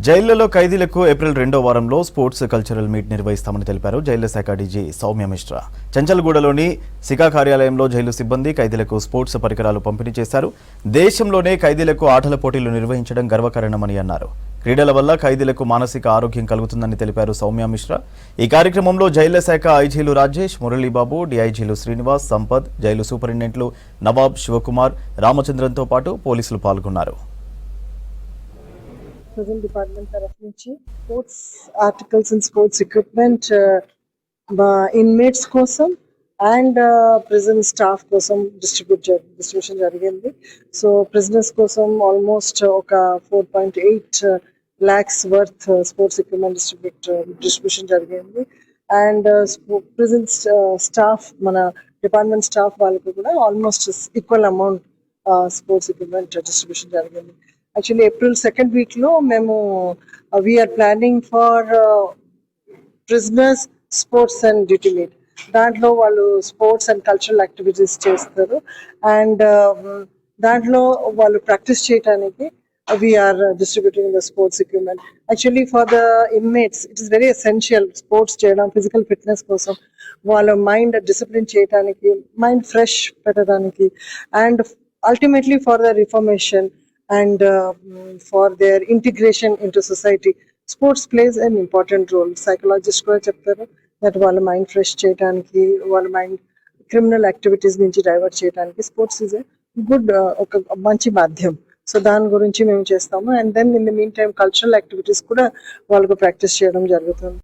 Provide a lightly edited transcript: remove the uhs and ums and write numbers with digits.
జైళ్లలో ఖైదీలకు ఏప్రిల్ 2వ వారంలో స్పోర్ట్స్ కల్చరల్ మీట్ నిర్వహిస్తామని తెలిపారు జైళ్ల శాఖ డీజీ సౌమ్య మిశ్రా. చంచల్గూడలోని సికా కార్యాలయంలో జైలు సిబ్బంది ఖైదీలకు స్పోర్ట్స్ పరికరాలు పంపిణీ చేశారు. దేశంలోనే ఖైదీలకు ఆటల పోటీలు నిర్వహించడం గర్వకారణమని అన్నారు. క్రీడల వల్ల ఖైదీలకు మానసిక ఆరోగ్యం కలుగుతుందని తెలిపారు సౌమ్య మిశ్రా. ఈ కార్యక్రమంలో జైళ్ల శాఖ ఐజీలు రాజేష్, మురళీబాబు, డీఐజీలు శ్రీనివాస్, సంపత్, జైలు సూపరింటెండెంట్లు నవాబ్, శివకుమార్, రామచంద్రన్తో పాటు పోలీసులు పాల్గొన్నారు. Present department taraf nunchi sports articles and sports equipment inmates kosam and prison staff kosam distribution jarigindi. So prisoners kosam almost oka 4.8 lakhs worth sports equipment distribution jarigindi and prison staff mana department staff valaku kuda almost equal amount sports equipment distribution jarigindi. Actually April 2nd week lo memo we are planning for prisoners sports and duty meet. దాంట్లో వాళ్ళు sports and cultural activities చేస్తారు and దాంట్లో వాళ్ళు practice చేయడానికి we are distributing the sports equipment. Actually for the inmates it is very essential sports చేయడం, physical fitness కోసం, వాళ్ళ mind discipline చేయడానికి, మైండ్ ఫ్రెష్ పెట్టడానికి and ultimately for the reformation and for their integration into society. Sports plays an important role. Psychologists kuda cheptaru that valla mind fresh cheyadaniki, valla mind criminal activities nunchi divert cheyadaniki sports is a good oka manchi madhyam. So dan gurinchi mem chestamu and then in the meantime cultural activities kuda vallaku practice cheyadam jarugutundi.